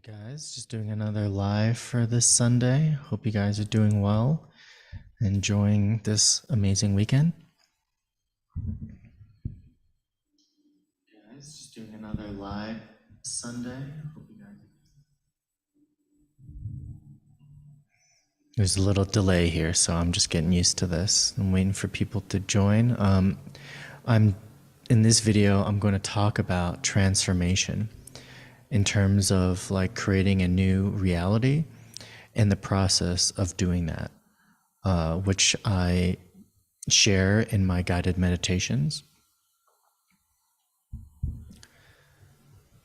Hey guys, just doing another live for this Sunday. Hope you guys are doing well, enjoying this amazing weekend. Guys, just doing another live Sunday. Hope you guys. There's a little delay here, so I'm just getting used to this. I'm waiting for people to join. I'm in this video. I'm going to talk about transformation in terms of like creating a new reality and the process of doing that, which I share in my guided meditations.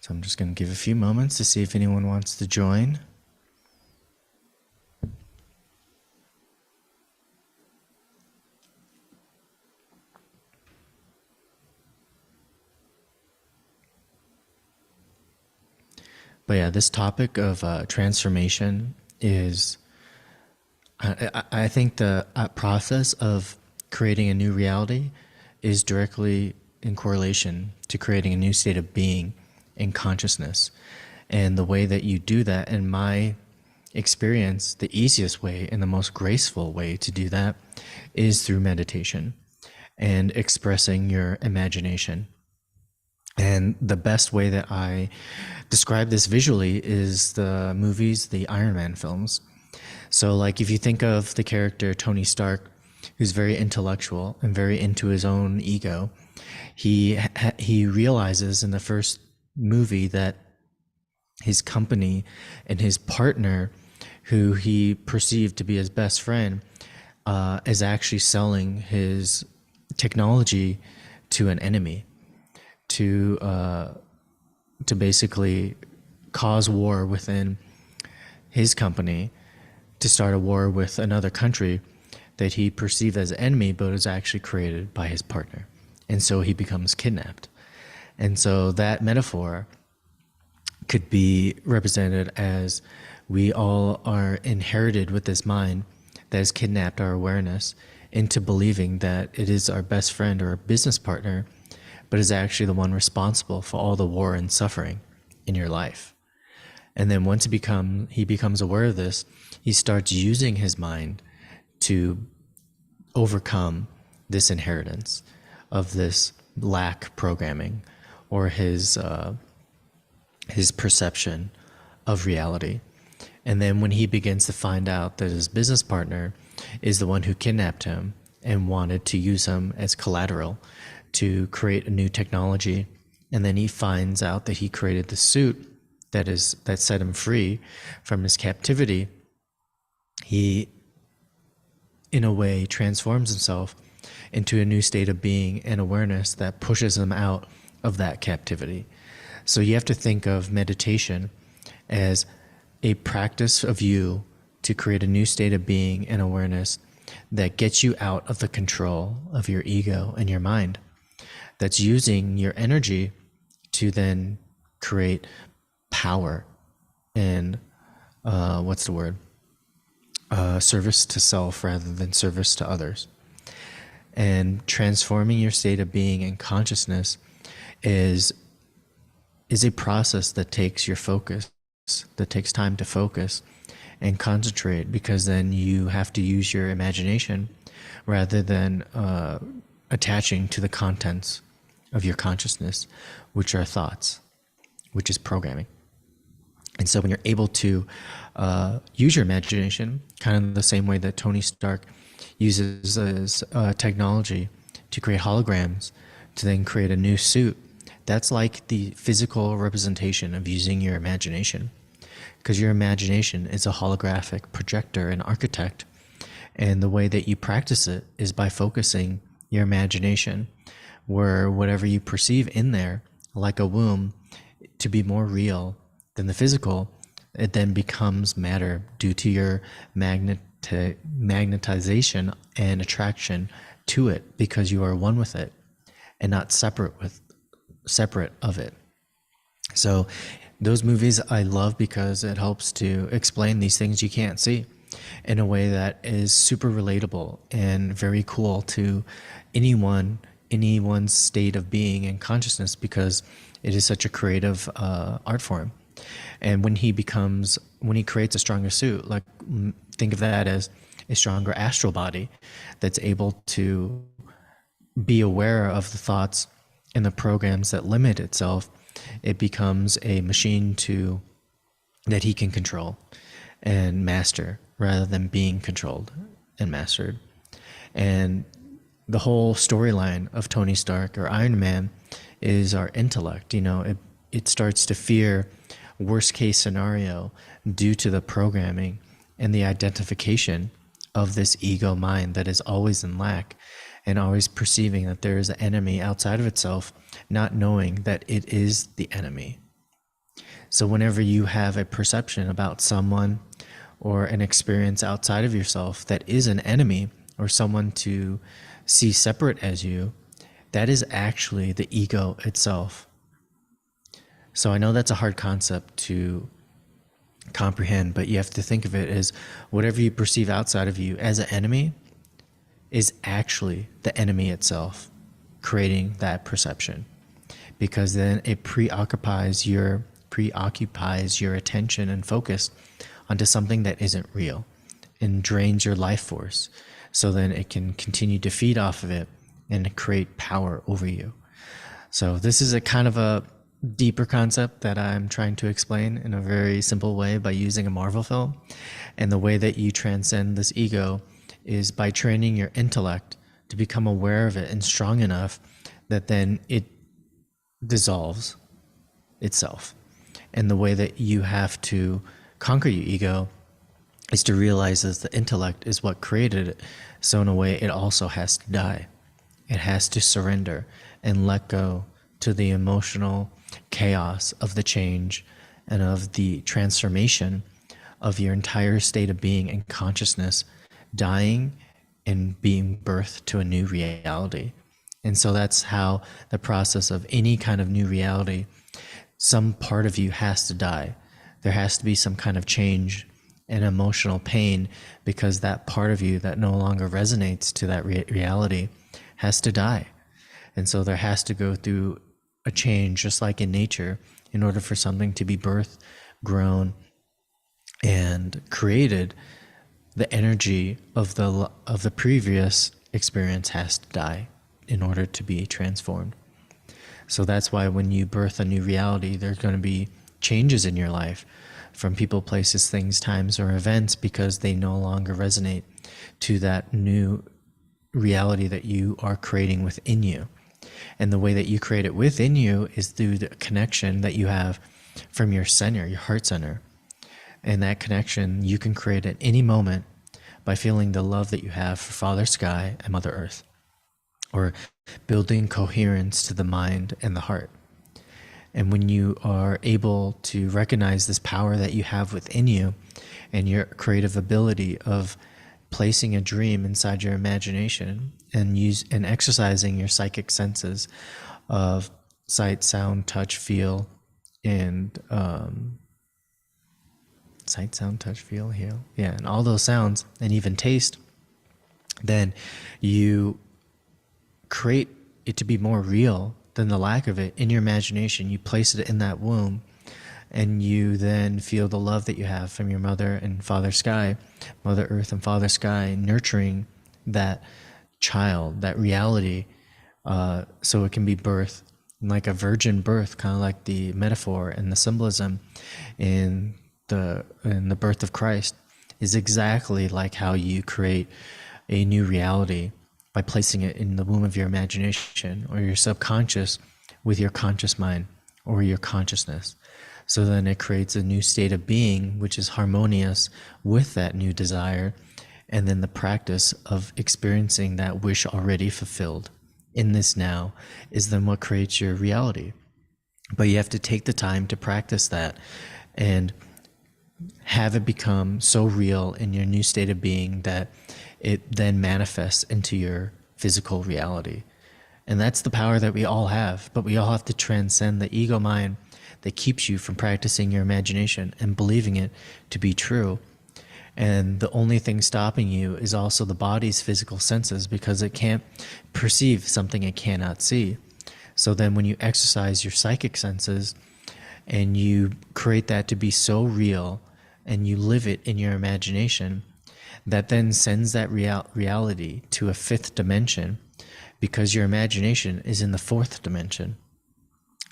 So I'm just going to give a few moments to see if anyone wants to join. But yeah, this topic of transformation is, I think the process of creating a new reality is directly in correlation to creating a new state of being and consciousness. And the way that you do that, in my experience, the easiest way and the most graceful way to do that is through meditation and expressing your imagination. And the best way that I describe this visually is the movies, the Iron Man films. So like if you think of the character Tony Stark, who's very intellectual and very into his own ego, he realizes in the first movie that his company and his partner, who he perceived to be his best friend, is actually selling his technology to an enemy to basically cause war within his company, to start a war with another country that he perceived as an enemy, but is actually created by his partner. And so he becomes kidnapped. And so that metaphor could be represented as we all are inherited with this mind that has kidnapped our awareness into believing that it is our best friend or our business partner, but is actually the one responsible for all the war and suffering in your life. And then once he becomes aware of this, he starts using his mind to overcome this inheritance of this lack programming, or his perception of reality. And then when he begins to find out that his business partner is the one who kidnapped him and wanted to use him as collateral to create a new technology, and then he finds out that he created the suit that set him free from his captivity, he in a way transforms himself into a new state of being and awareness that pushes him out of that captivity. So you have to think of meditation as a practice of you to create a new state of being and awareness that gets you out of the control of your ego and your mind, that's using your energy to then create power and service to self rather than service to others. And transforming your state of being and consciousness is a process that takes your focus, that takes time to focus and concentrate, because then you have to use your imagination rather than attaching to the contents of your consciousness, which are thoughts, which is programming. And so when you're able to use your imagination, kind of the same way that Tony Stark uses his technology to create holograms to then create a new suit, that's like the physical representation of using your imagination, because your imagination is a holographic projector and architect. And the way that you practice it is by focusing your imagination where whatever you perceive in there, like a womb, to be more real than the physical, it then becomes matter due to your magnetization and attraction to it, because you are one with it and not separate of it. So those movies I love because it helps to explain these things you can't see in a way that is super relatable and very cool to anyone's state of being and consciousness, because it is such a creative art form And when he creates a stronger suit, like think of that as a stronger astral body that's able to be aware of the thoughts and the programs that limit itself, it becomes a machine that he can control and master rather than being controlled and mastered. And the whole storyline of Tony Stark or Iron Man is our intellect. It starts to fear worst case scenario due to the programming and the identification of this ego mind that is always in lack and always perceiving that there is an enemy outside of itself, not knowing that it is the enemy. So whenever you have a perception about someone or an experience outside of yourself that is an enemy or someone to see separate as you, that is actually the ego itself. So I know that's a hard concept to comprehend, but you have to think of it as whatever you perceive outside of you as an enemy is actually the enemy itself creating that perception, because then it preoccupies your attention and focus onto something that isn't real and drains your life force. So then it can continue to feed off of it and create power over you. So this is a kind of a deeper concept that I'm trying to explain in a very simple way by using a Marvel film. And the way that you transcend this ego is by training your intellect to become aware of it and strong enough that then it dissolves itself. And the way that you have to conquer your ego is to realize that the intellect is what created it. So in a way, it also has to die. It has to surrender and let go to the emotional chaos of the change and of the transformation of your entire state of being and consciousness, dying and being birthed to a new reality. And so that's how the process of any kind of new reality, some part of you has to die. There has to be some kind of change and emotional pain, because that part of you that no longer resonates to that reality has to die. And so there has to go through a change, just like in nature, in order for something to be birthed, grown, and created. The energy of the previous experience has to die in order to be transformed. So that's why when you birth a new reality, there's going to be changes in your life from people, places, things, times, or events, because they no longer resonate to that new reality that you are creating within you. And the way that you create it within you is through the connection that you have from your center, your heart center. And that connection you can create at any moment by feeling the love that you have for Father Sky and Mother Earth, or building coherence to the mind and the heart. And when you are able to recognize this power that you have within you and your creative ability of placing a dream inside your imagination and exercising your psychic senses of sight, sound, touch, feel, and sight, sound, touch, feel, heal, and all those sounds, and even taste, then you create it to be more real than the lack of it in your imagination. You place it in that womb, and you then feel the love that you have from your mother and Father Sky, Mother Earth and Father Sky, nurturing that child, that reality, so it can be birthed like a virgin birth, kind of like the metaphor and the symbolism in the birth of Christ is exactly like how you create a new reality by placing it in the womb of your imagination or your subconscious with your conscious mind or your consciousness. So then it creates a new state of being, which is harmonious with that new desire, and then the practice of experiencing that wish already fulfilled in this now is then what creates your reality. But you have to take the time to practice that and have it become so real in your new state of being that it then manifests into your physical reality. And that's the power that we all have, but we all have to transcend the ego mind that keeps you from practicing your imagination and believing it to be true. And the only thing stopping you is also the body's physical senses, because it can't perceive something it cannot see. So then when you exercise your psychic senses and you create that to be so real, and you live it in your imagination, that then sends that reality to a fifth dimension, because your imagination is in the fourth dimension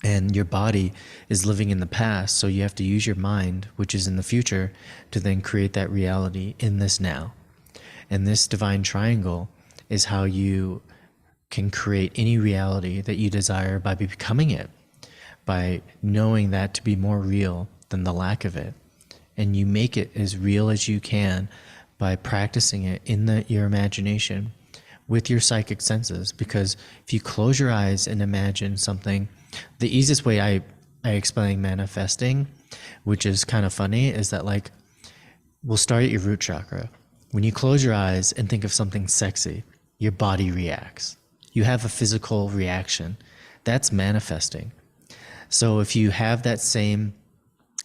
and your body is living in the past. So you have to use your mind, which is in the future, to then create that reality in this now. And this divine triangle is how you can create any reality that you desire by becoming it, by knowing that to be more real than the lack of it. And you make it as real as you can by practicing it in your imagination with your psychic senses. Because if you close your eyes and imagine something, the easiest way I explain manifesting, which is kind of funny, is that like, we'll start at your root chakra. When you close your eyes and think of something sexy, your body reacts. You have a physical reaction. That's manifesting. So if you have that same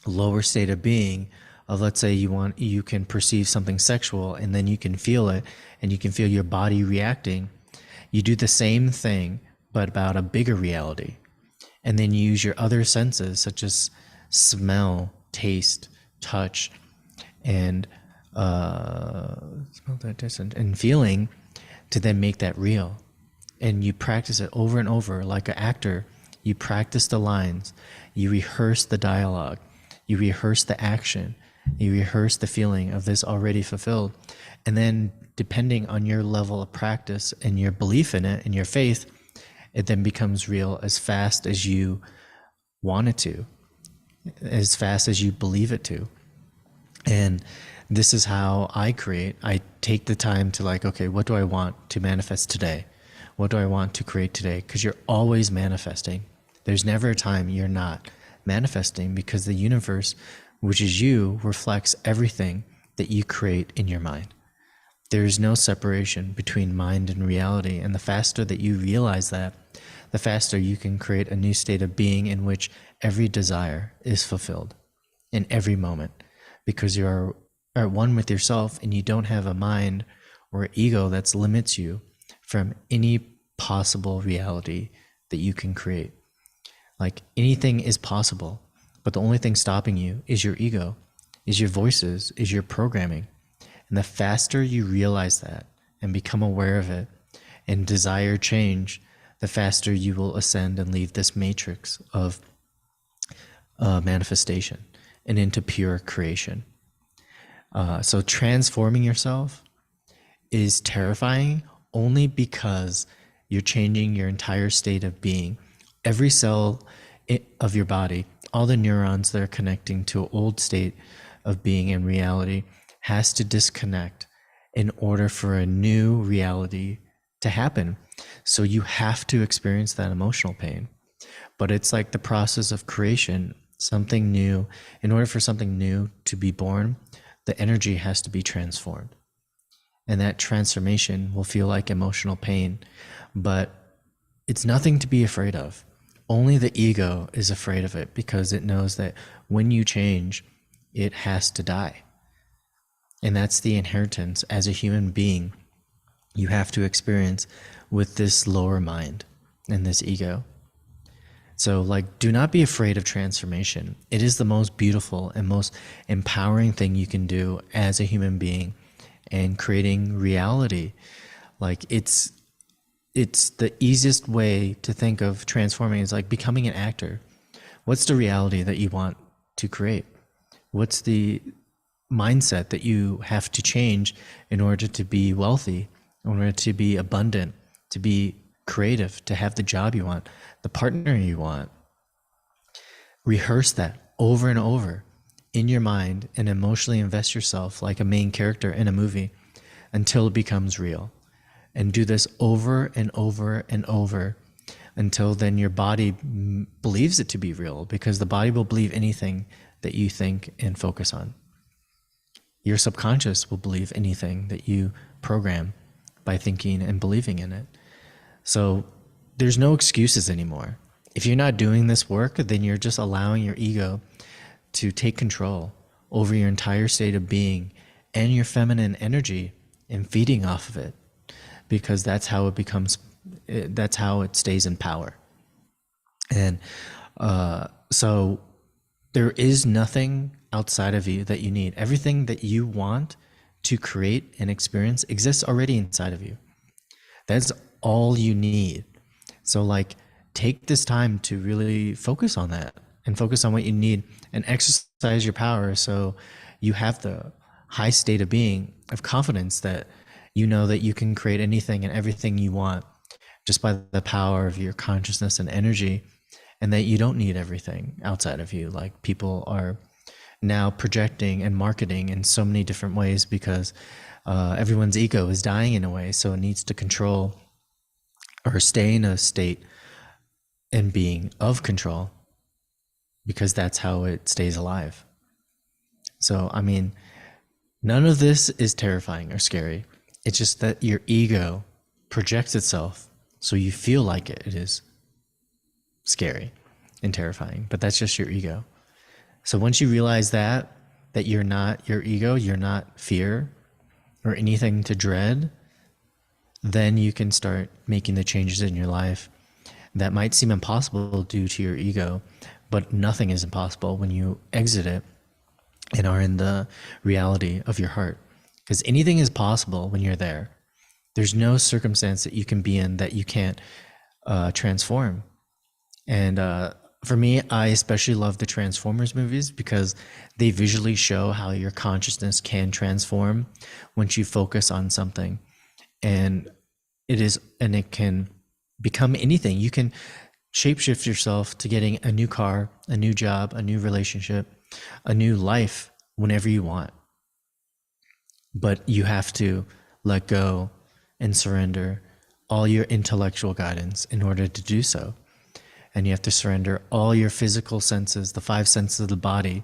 lower state of being of, let's say you can perceive something sexual and then you can feel it and you can feel your body reacting, you do the same thing but about a bigger reality. And then you use your other senses such as smell, taste, touch, and feeling to then make that real. And you practice it over and over like an actor. You practice the lines, you rehearse the dialogue, you rehearse the action, you rehearse the feeling of this already fulfilled. And then depending on your level of practice and your belief in it and your faith, it then becomes real as fast as you want it to, as fast as you believe it to. And this is how I create. I take the time to like, okay, what do I want to manifest today? What do I want to create today? Because you're always manifesting. There's never a time you're not manifesting, because the universe, which is you, reflects everything that you create in your mind. There is no separation between mind and reality. And the faster that you realize that, the faster you can create a new state of being in which every desire is fulfilled in every moment, because you are at one with yourself and you don't have a mind or ego that limits you from any possible reality that you can create. Like, anything is possible, but the only thing stopping you is your ego, is your voices, is your programming. And the faster you realize that and become aware of it and desire change, the faster you will ascend and leave this matrix of manifestation and into pure creation. So transforming yourself is terrifying only because you're changing your entire state of being. Every cell of your body, all the neurons that are connecting to an old state of being in reality, has to disconnect in order for a new reality to happen. So you have to experience that emotional pain. But it's like the process of creation, something new. In order for something new to be born, the energy has to be transformed. And that transformation will feel like emotional pain, but it's nothing to be afraid of. Only the ego is afraid of it, because it knows that when you change, it has to die. And that's the inheritance as a human being you have to experience with this lower mind and this ego. So like, do not be afraid of transformation. It is the most beautiful and most empowering thing you can do as a human being, and creating reality. Like, it's the easiest way to think of transforming is like becoming an actor. What's the reality that you want to create? What's the mindset that you have to change in order to be wealthy, in order to be abundant, to be creative, to have the job you want, the partner you want? Rehearse that over and over in your mind and emotionally invest yourself like a main character in a movie until it becomes real. And do this over and over and over until then your body believes it to be real, because the body will believe anything that you think and focus on. Your subconscious will believe anything that you program by thinking and believing in it. So there's no excuses anymore. If you're not doing this work, then you're just allowing your ego to take control over your entire state of being and your feminine energy and feeding off of it, because that's how it stays in power. And so there is nothing outside of you that you need. Everything that you want to create and experience exists already inside of you. That's all you need. So like, take this time to really focus on that and focus on what you need and exercise your power, so you have the high state of being of confidence that you know that you can create anything and everything you want just by the power of your consciousness and energy, and that you don't need everything outside of you. Like, people are now projecting and marketing in so many different ways because everyone's ego is dying in a way, so it needs to control or stay in a state and being of control, because that's how it stays alive. So, I mean, none of this is terrifying or scary. It's just that your ego projects itself so you feel like it is scary and terrifying, but that's just your ego. So once you realize that you're not your ego, you're not fear or anything to dread, then you can start making the changes in your life that might seem impossible due to your ego, but nothing is impossible when you exit it and are in the reality of your heart. Because anything is possible when you're there. There's no circumstance that you can be in that you can't transform. And for me, I especially love the Transformers movies because they visually show how your consciousness can transform once you focus on something. And it can become anything. You can shapeshift yourself to getting a new car, a new job, a new relationship, a new life whenever you want. But you have to let go and surrender all your intellectual guidance in order to do so. And you have to surrender all your physical senses, the 5 senses of the body,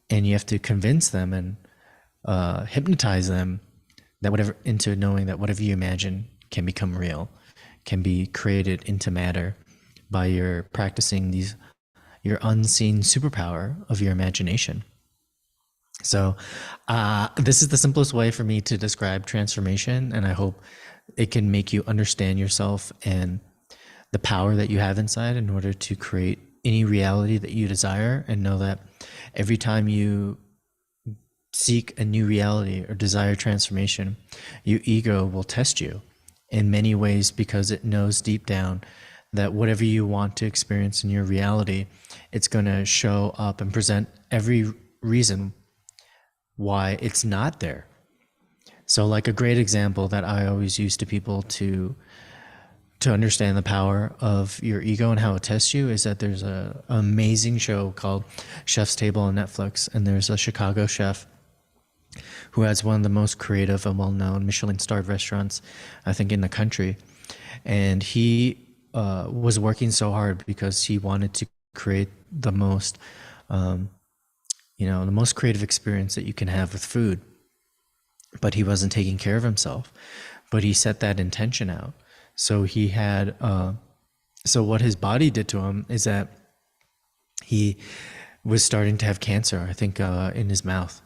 and you have to convince them and hypnotize them into knowing that whatever you imagine can become real, can be created into matter by your practicing your unseen superpower of your imagination. So this is the simplest way for me to describe transformation, and I hope it can make you understand yourself and the power that you have inside in order to create any reality that you desire, and know that every time you seek a new reality or desire transformation, your ego will test you in many ways, because it knows deep down that whatever you want to experience in your reality, it's going to show up and present every reason why it's not there. So like, a great example that I always use to people to understand the power of your ego and how it tests you is that there's an amazing show called Chef's Table on Netflix, and there's a Chicago chef who has one of the most creative and well-known Michelin-starred restaurants, I think, in the country. And he was working so hard because he wanted to create the most, the most creative experience that you can have with food. But he wasn't taking care of himself. But he set that intention out. So he had, so what his body did to him is that he was starting to have cancer, I think, in his mouth.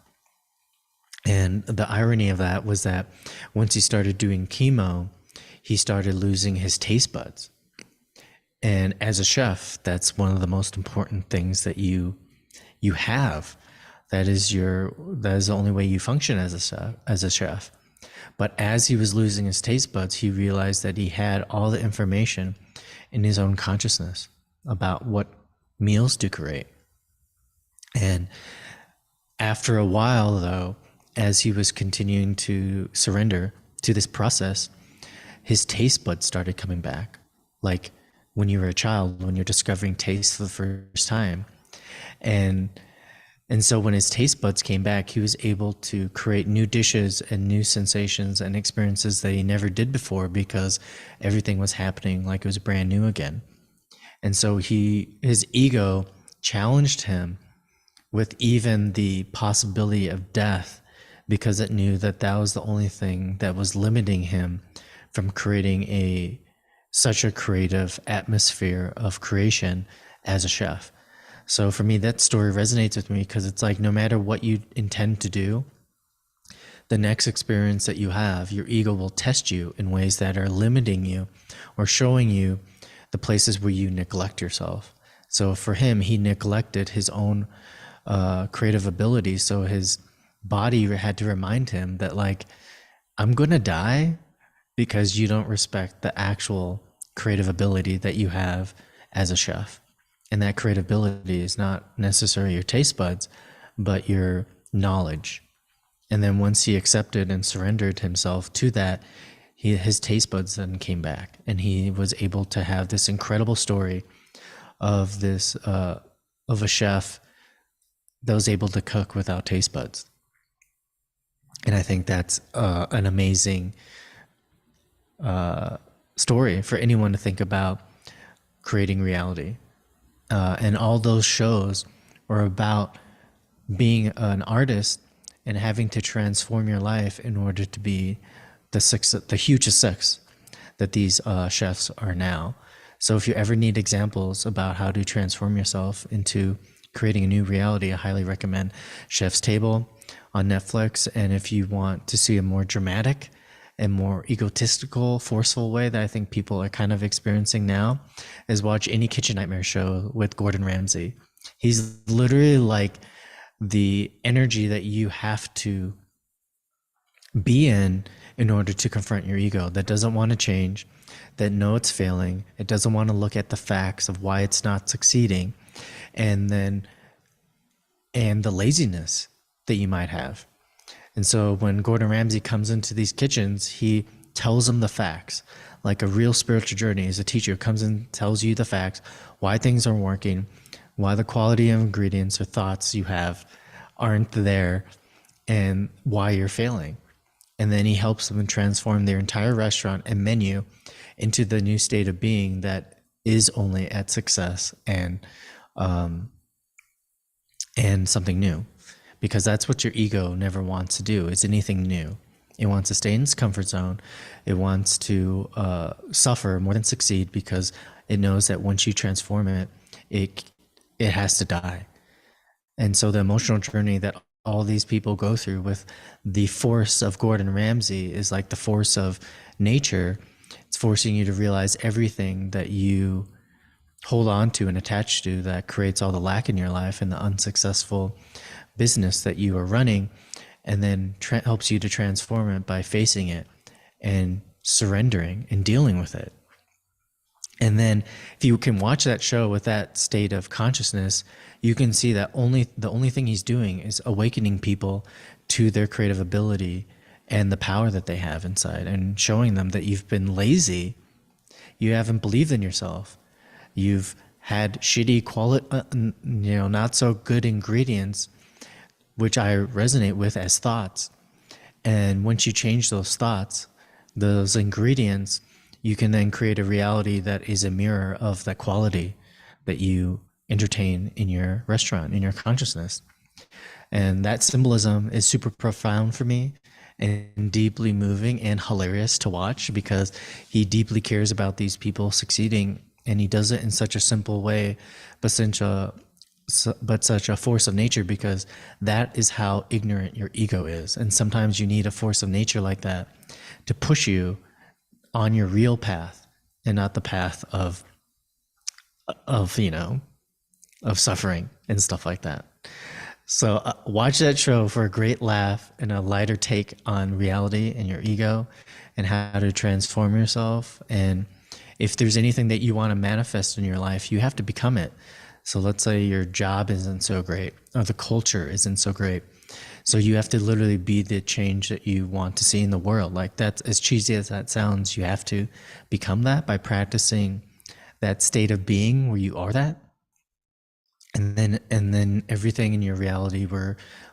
And the irony of that was that once he started doing chemo, he started losing his taste buds. And as a chef, that's one of the most important things that you have. That is the only way you function as a chef. But as he was losing his taste buds, he realized that he had all the information in his own consciousness about what meals to create. And after a while, though, as he was continuing to surrender to this process, his taste buds started coming back. Like when you were a child, when you're discovering taste for the first time. And so when his taste buds came back, he was able to create new dishes and new sensations and experiences that he never did before, because everything was happening like it was brand new again. And so his ego challenged him with even the possibility of death, because it knew that that was the only thing that was limiting him from creating such a creative atmosphere of creation as a chef. So for me, that story resonates with me, because it's like, no matter what you intend to do, the next experience that you have, your ego will test you in ways that are limiting you or showing you the places where you neglect yourself. So for him, he neglected his own creative abilities. So his body had to remind him that, like, I'm going to die because you don't respect the actual creative ability that you have as a chef. And that creative ability is not necessarily your taste buds, but your knowledge. And then once he accepted and surrendered himself to that, his taste buds then came back, and he was able to have this incredible story of this of a chef that was able to cook without taste buds. And I think that's an amazing story for anyone to think about creating reality. And all those shows were about being an artist and having to transform your life in order to be the huge success that these chefs are now. So if you ever need examples about how to transform yourself into creating a new reality, I highly recommend Chef's Table on Netflix. And if you want to see a more dramatic and more egotistical, forceful way that I think people are kind of experiencing now, is watch any Kitchen Nightmare show with Gordon Ramsay. He's literally like the energy that you have to be in order to confront your ego, that doesn't want to change, that know it's failing, it doesn't want to look at the facts of why it's not succeeding, and the laziness that you might have. And so when Gordon Ramsay comes into these kitchens, he tells them the facts, like a real spiritual journey. As a teacher, comes and tells you the facts, why things aren't working, why the quality of ingredients or thoughts you have aren't there, and why you're failing. And then he helps them transform their entire restaurant and menu into the new state of being that is only at success and something new. Because that's what your ego never wants to do, is anything new. It wants to stay in its comfort zone. It wants to suffer more than succeed, because it knows that once you transform it, it has to die. And so the emotional journey that all these people go through with the force of Gordon Ramsay is like the force of nature. It's forcing you to realize everything that you hold on to and attach to that creates all the lack in your life and the unsuccessful business that you are running, and then helps you to transform it by facing it and surrendering and dealing with it. And then if you can watch that show with that state of consciousness, you can see that the only thing he's doing is awakening people to their creative ability and the power that they have inside, and showing them that you've been lazy, you haven't believed in yourself, you've had shitty quality, not so good ingredients, which I resonate with as thoughts. And once you change those thoughts, those ingredients, you can then create a reality that is a mirror of that quality that you entertain in your restaurant, in your consciousness. And that symbolism is super profound for me and deeply moving and hilarious to watch, because he deeply cares about these people succeeding, and he does it in such a simple way, but such a force of nature, because that is how ignorant your ego is. And sometimes you need a force of nature like that to push you on your real path, and not the path of suffering and stuff like that. So watch that show for a great laugh and a lighter take on reality and your ego and how to transform yourself. And if there's anything that you want to manifest in your life, you have to become it. So let's say your job isn't so great, or the culture isn't so great. So you have to literally be the change that you want to see in the world. Like, that's, as cheesy as that sounds, you have to become that by practicing that state of being where you are that. And then everything in your reality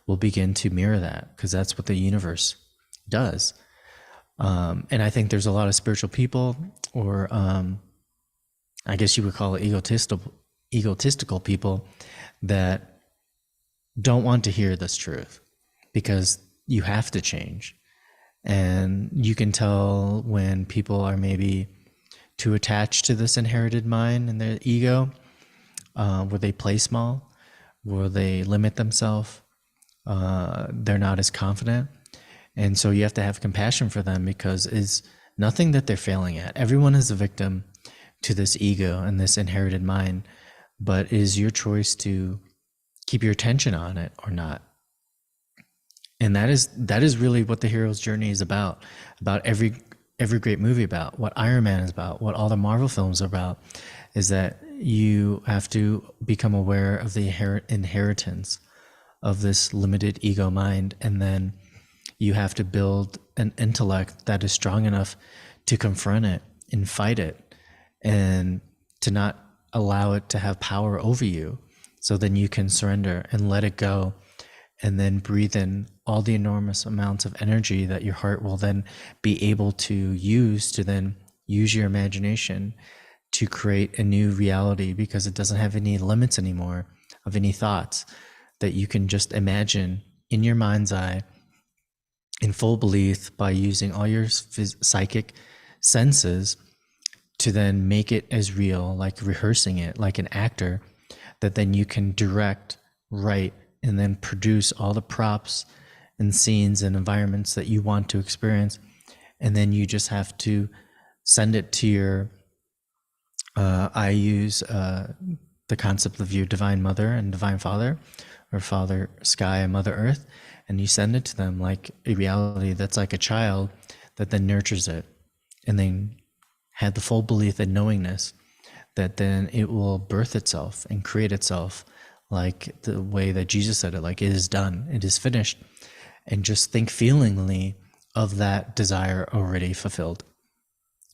will begin to mirror that, because that's what the universe does. And I think there's a lot of spiritual people, or I guess you would call it egotistical people, that don't want to hear this truth, because you have to change. And you can tell when people are maybe too attached to this inherited mind and their ego, where they play small, where they limit themselves, they're not as confident. And so you have to have compassion for them, because it's nothing that they're failing at. Everyone is a victim to this ego and this inherited mind, but it is your choice to keep your attention on it or not. And that is really what the hero's journey is about every great movie, about what Iron Man is about, what all the Marvel films are about, is that you have to become aware of the inheritance of this limited ego mind, and then you have to build an intellect that is strong enough to confront it and fight it, and to not allow it to have power over you. So then you can surrender and let it go, and then breathe in all the enormous amounts of energy that your heart will then be able to then use your imagination to create a new reality, because it doesn't have any limits anymore of any thoughts, that you can just imagine in your mind's eye in full belief by using all your psychic senses to then make it as real, like rehearsing it like an actor, that then you can direct, write, and then produce all the props and scenes and environments that you want to experience. And then you just have to send it to your, I use the concept of your divine mother and divine father, or father sky and mother earth, and you send it to them like a reality that's like a child that then nurtures it, and then had the full belief and knowingness that then it will birth itself and create itself, like the way that Jesus said it, like it is done, it is finished. And just think feelingly of that desire already fulfilled.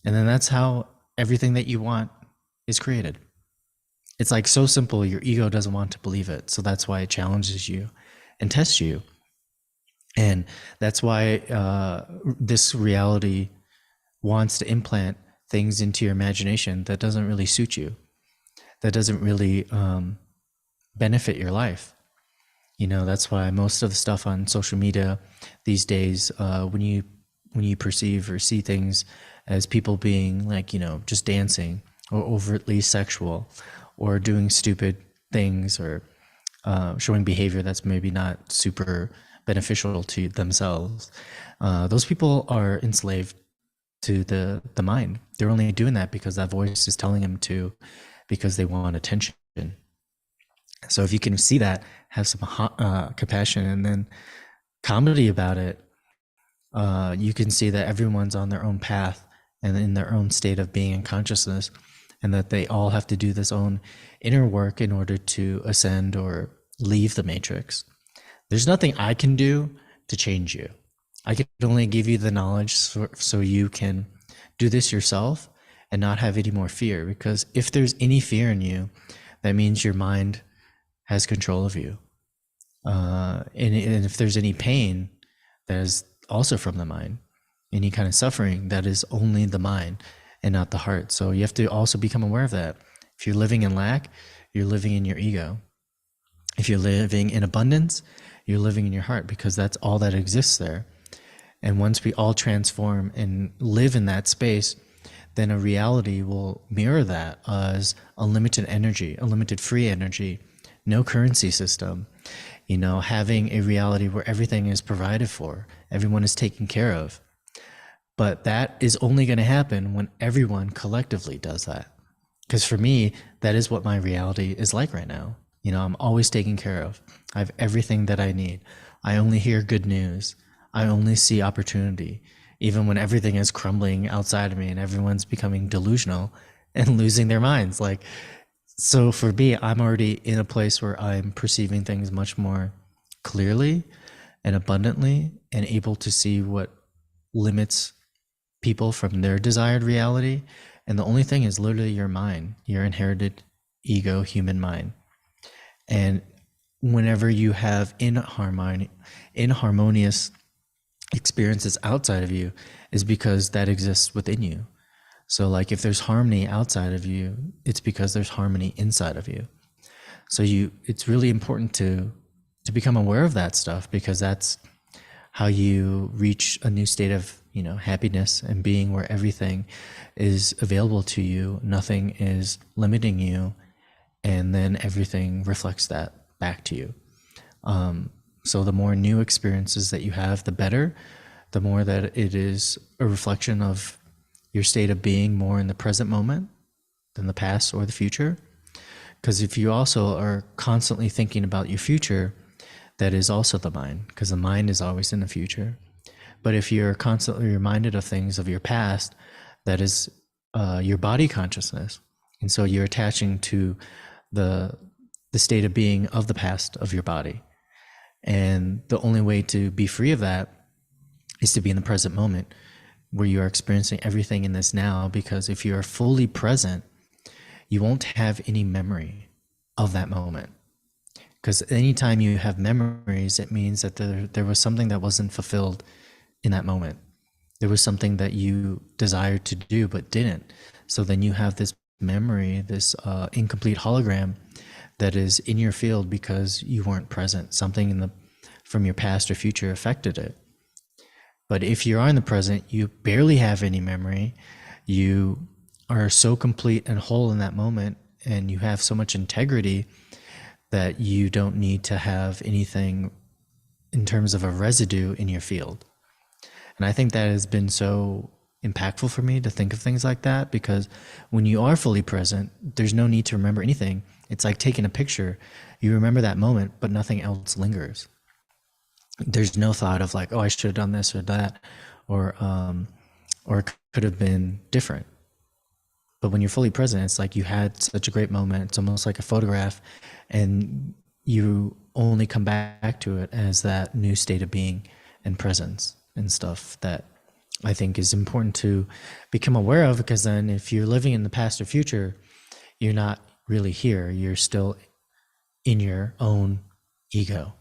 And then that's how everything that you want is created. It's like so simple, your ego doesn't want to believe it. So that's why it challenges you and tests you. And that's why this reality wants to implant things into your imagination that doesn't really suit you, that doesn't really benefit your life. You know, that's why most of the stuff on social media these days, when you perceive or see things as people being like, you know, just dancing or overtly sexual or doing stupid things, or showing behavior that's maybe not super beneficial to themselves, those people are enslaved to the mind. They're only doing that because that voice is telling them to, because they want attention. So if you can see that, have some compassion and then comedy about it, you can see that everyone's on their own path and in their own state of being and consciousness, and that they all have to do this own inner work in order to ascend or leave the matrix. There's nothing I can do to change you. I can only give you the knowledge so you can do this yourself and not have any more fear. Because if there's any fear in you, that means your mind has control of you. And if there's any pain, that is also from the mind. Any kind of suffering, that is only the mind and not the heart. So you have to also become aware of that. If you're living in lack, you're living in your ego. If you're living in abundance, you're living in your heart, because that's all that exists there. And once we all transform and live in that space, then a reality will mirror that as unlimited energy, unlimited free energy, no currency system, you know, having a reality where everything is provided for, everyone is taken care of. But that is only going to happen when everyone collectively does that. Because for me, that is what my reality is like right now. You know, I'm always taken care of. I have everything that I need. I only hear good news. I only see opportunity, even when everything is crumbling outside of me and everyone's becoming delusional and losing their minds. Like, so for me, I'm already in a place where I'm perceiving things much more clearly and abundantly, and able to see what limits people from their desired reality. And the only thing is literally your mind, your inherited ego, human mind. And whenever you have inharmonious experiences outside of you, is because that exists within you. So like if there's harmony outside of you, it's because there's harmony inside of you. So it's really important to become aware of that stuff, because that's how you reach a new state of, you know, happiness and being, where everything is available to you, nothing is limiting you, and then everything reflects that back to you. So the more new experiences that you have, the better, the more that it is a reflection of your state of being more in the present moment than the past or the future. Because if you also are constantly thinking about your future, that is also the mind, because the mind is always in the future. But if you're constantly reminded of things of your past, that is your body consciousness. And so you're attaching to the state of being of the past of your body. And the only way to be free of that is to be in the present moment, where you are experiencing everything in this now. Because if you are fully present, you won't have any memory of that moment. Because anytime you have memories, it means that there was something that wasn't fulfilled in that moment. There was something that you desired to do but didn't. So then you have this memory, this incomplete hologram that is in your field because you weren't present. Something from your past or future affected it. But if you are in the present, you barely have any memory. You are so complete and whole in that moment, and you have so much integrity that you don't need to have anything in terms of a residue in your field. And I think that has been so impactful for me to think of things like that, because when you are fully present, there's no need to remember anything. It's like taking a picture. You remember that moment, but nothing else lingers. There's no thought of like, oh, I should have done this or that, or it could have been different. But when you're fully present, it's like you had such a great moment. It's almost like a photograph, and you only come back to it as that new state of being and presence and stuff that I think is important to become aware of. Because then if you're living in the past or future, you're not really here. You're still in your own ego.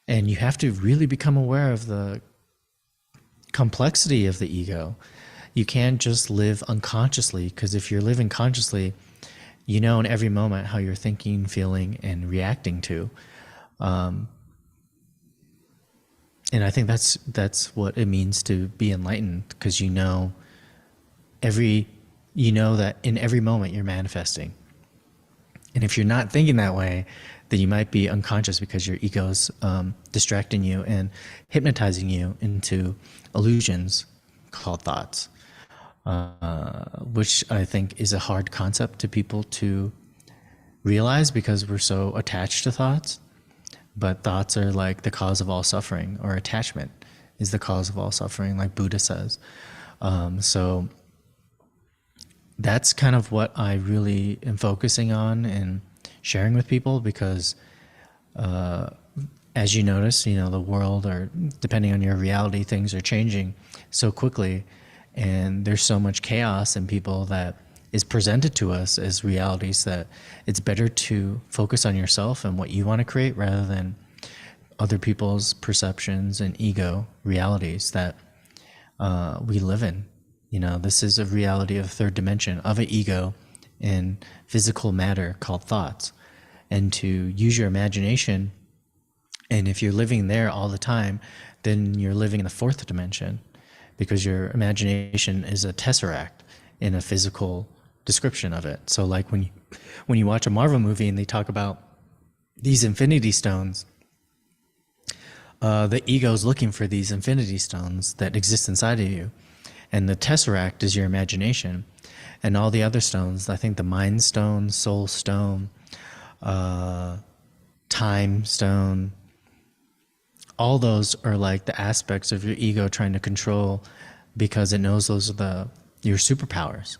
And you have to really become aware of the complexity of the ego. You can't just live unconsciously, because if you're living consciously, you know in every moment how you're thinking, feeling, and reacting to. And I think that's what it means to be enlightened, because you know that in every moment you're manifesting. And if you're not thinking that way, then you might be unconscious because your ego's distracting you and hypnotizing you into illusions called thoughts, which I think is a hard concept to people to realize, because we're so attached to thoughts. But thoughts are like the cause of all suffering, or attachment is the cause of all suffering, like Buddha says. So that's kind of what I really am focusing on and sharing with people, because as you notice, the world, or depending on your reality, things are changing so quickly, and there's so much chaos in people that is presented to us as realities, that it's better to focus on yourself and what you want to create rather than other people's perceptions and ego realities that we live in. This is a reality of the third dimension of an ego in physical matter called thoughts. And to use your imagination, and if you're living there all the time, then you're living in the fourth dimension, because your imagination is a tesseract in a physical description of it. So like when you watch a Marvel movie and they talk about these infinity stones, the ego's looking for these infinity stones that exist inside of you. And the tesseract is your imagination. And all the other stones, I think the mind stone, soul stone, time stone, all those are like the aspects of your ego trying to control, because it knows those are your superpowers.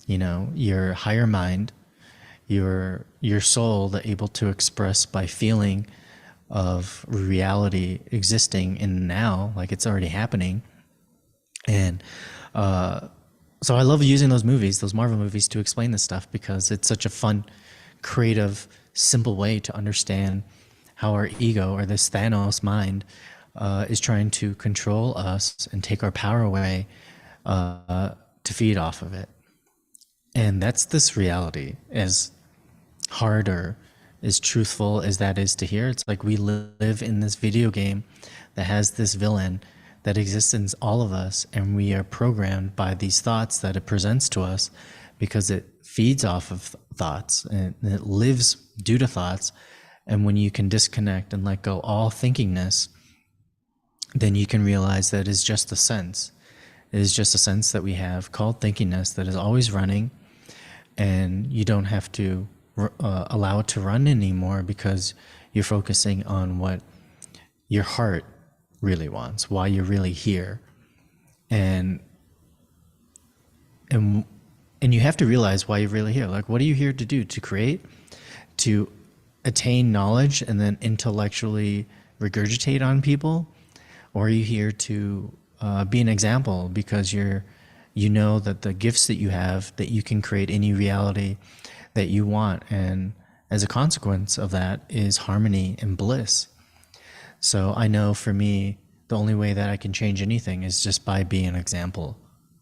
Your higher mind, your soul, that able to express by feeling of reality existing in now, like it's already happening. And so I love using those Marvel movies, to explain this stuff, because it's such a fun, creative, simple way to understand how our ego, or this Thanos mind, is trying to control us and take our power away to feed off of it. And that's this reality, as hard or as truthful as that is to hear. It's like we live in this video game that has this villain that exists in all of us, and we are programmed by these thoughts that it presents to us, because it feeds off of thoughts and it lives due to thoughts. And when you can disconnect and let go all thinkingness, then you can realize that it's just a sense. It is just a sense that we have called thinkingness that is always running, and you don't have to allow it to run anymore, because you're focusing on what your heart really wants, why you're really here. And and and you have to realize why you're really here. Like, what are you here to do? To create, to attain knowledge and then intellectually regurgitate on people? Or are you here to be an example, because you know that the gifts that you have, that you can create any reality that you want, and as a consequence of that is harmony and bliss. So I know for me, the only way that I can change anything is just by being an example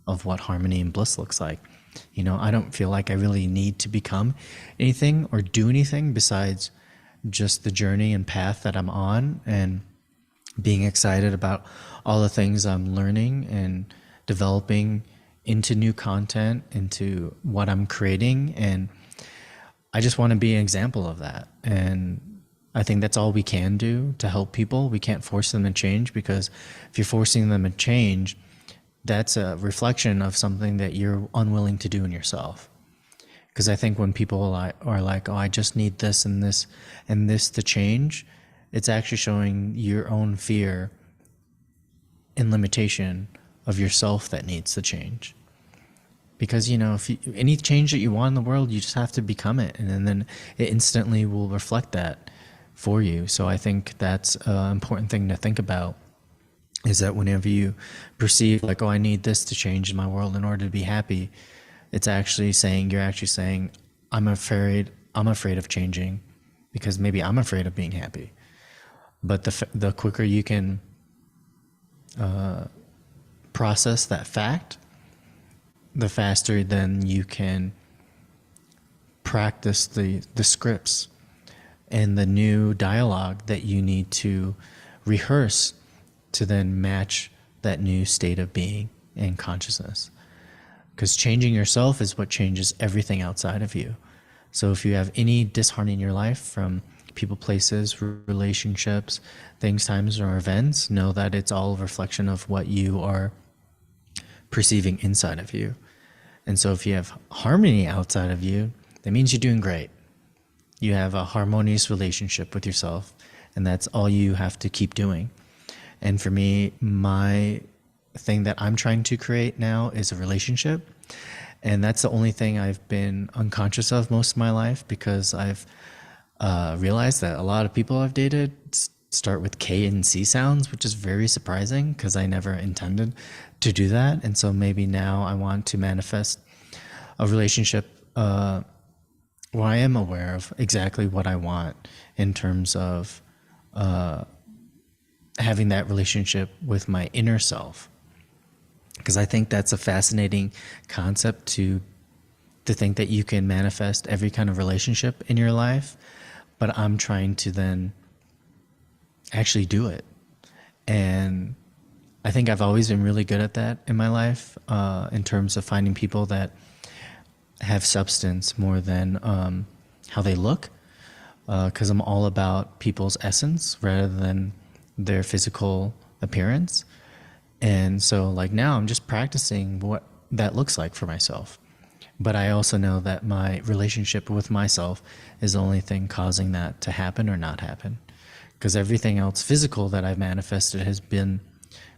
of what harmony and bliss looks like. You know, I don't feel like I really need to become anything or do anything besides just the journey and path that I'm on, and being excited about all the things I'm learning and developing into new content, into what I'm creating. And I just want to be an example of that. And I think that's all we can do to help people. We can't force them to change, because if you're forcing them to change, that's a reflection of something that you're unwilling to do in yourself. Because I think when people are like, oh, I just need this and this and this to change, it's actually showing your own fear and limitation of yourself that needs to change. Because, you know, if any change that you want in the world, you just have to become it, and then it instantly will reflect that for you. So I think that's an important thing to think about, is that whenever you perceive like, oh, I need this to change in my world in order to be happy, it's actually saying, you're actually saying, I'm afraid of changing, because maybe I'm afraid of being happy. But the quicker you can process that fact, the faster then you can practice the scripts and the new dialogue that you need to rehearse to then match that new state of being and consciousness. Because changing yourself is what changes everything outside of you. So if you have any disharmony in your life, from people, places, relationships, things, times, or events, know that it's all a reflection of what you are perceiving inside of you. And so if you have harmony outside of you, that means you're doing great. You have a harmonious relationship with yourself, and that's all you have to keep doing. And for me, my thing that I'm trying to create now is a relationship. And that's the only thing I've been unconscious of most of my life, because I've realized that a lot of people I've dated start with K and C sounds, which is very surprising, because I never intended to do that. And so maybe now I want to manifest a relationship where I am aware of exactly what I want in terms of having that relationship with my inner self. Because I think that's a fascinating concept, to think that you can manifest every kind of relationship in your life, but I'm trying to then actually do it. And I think I've always been really good at that in my life, in terms of finding people that have substance more than how they look, because I'm all about people's essence rather than their physical appearance. And so like now I'm just practicing what that looks like for myself. But I also know that my relationship with myself is the only thing causing that to happen or not happen. Because everything else physical that I've manifested has been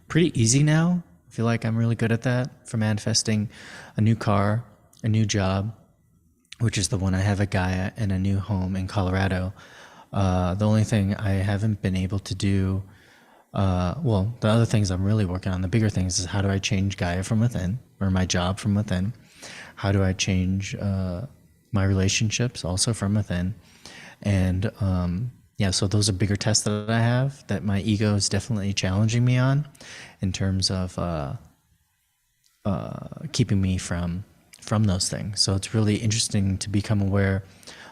pretty easy now. I feel like I'm really good at that, for manifesting a new car, a new job, which is the one I have at Gaia, and a new home in Colorado. The only thing I haven't been able to do, well, the other things I'm really working on, the bigger things, is how do I change Gaia from within, or my job from within? How do I change my relationships also from within? And yeah, so those are bigger tests that I have, that my ego is definitely challenging me on, in terms of keeping me from those things. So it's really interesting to become aware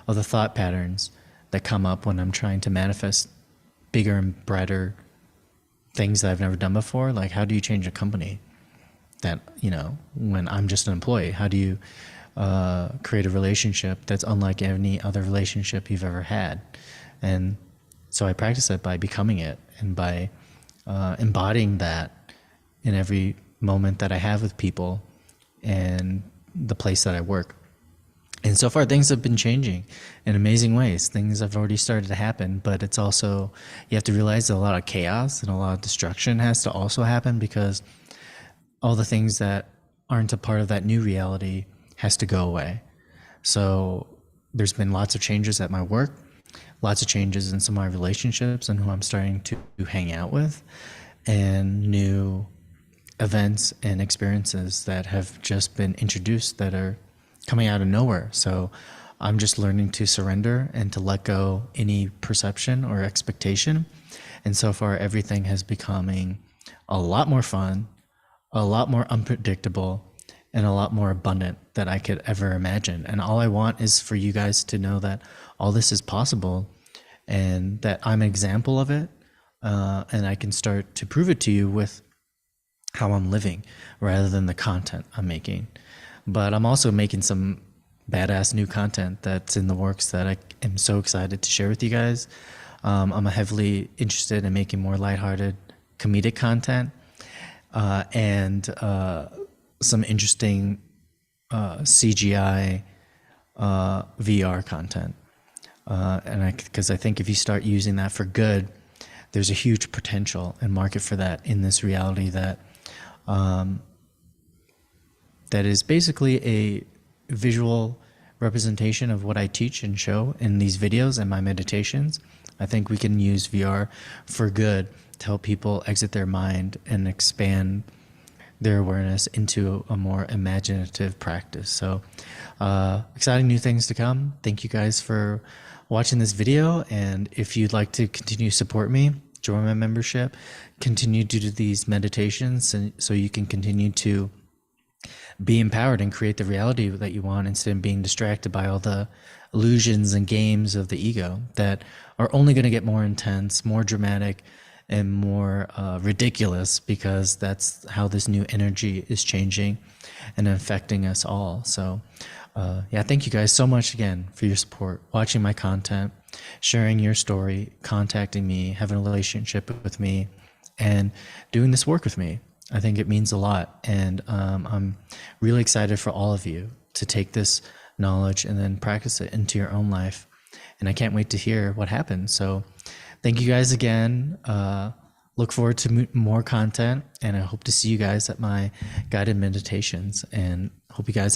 of the thought patterns that come up when I'm trying to manifest bigger and brighter things that I've never done before. Like, how do you change a company that, you know, when I'm just an employee? How do you create a relationship that's unlike any other relationship you've ever had? And so I practice it by becoming it, and by embodying that in every moment that I have with people and the place that I work. And so far, things have been changing in amazing ways. Things have already started to happen, but it's also, you have to realize that a lot of chaos and a lot of destruction has to also happen, because all the things that aren't a part of that new reality has to go away. So there's been lots of changes at my work, lots of changes in some of my relationships and who I'm starting to hang out with, and new events and experiences that have just been introduced that are coming out of nowhere. So I'm just learning to surrender and to let go any perception or expectation. And so far, everything has becoming a lot more fun, a lot more unpredictable, and a lot more abundant than I could ever imagine. And all I want is for you guys to know that all this is possible and that I'm an example of it. And I can start to prove it to you with how I'm living rather than the content I'm making. But I'm also making some badass new content that's in the works that I am so excited to share with you guys. I'm heavily interested in making more lighthearted comedic content, and some interesting CGI VR content. Because I think if you start using that for good, there's a huge potential and market for that in this reality that that is basically a visual representation of what I teach and show in these videos and my meditations. I think we can use VR for good to help people exit their mind and expand their awareness into a more imaginative practice. So exciting new things to come. Thank you guys for watching this video. And if you'd like to continue to support me, join my membership, continue to do these meditations, and so you can continue to be empowered and create the reality that you want instead of being distracted by all the illusions and games of the ego that are only going to get more intense, more dramatic, and more ridiculous, because that's how this new energy is changing and affecting us all. So yeah, thank you guys so much again for your support, watching my content, sharing your story, contacting me, having a relationship with me, and doing this work with me. I think it means a lot. And I'm really excited for all of you to take this knowledge and then practice it into your own life. And I can't wait to hear what happens. So thank you guys again. Look forward to more content, and I hope to see you guys at my guided meditations, and hope you guys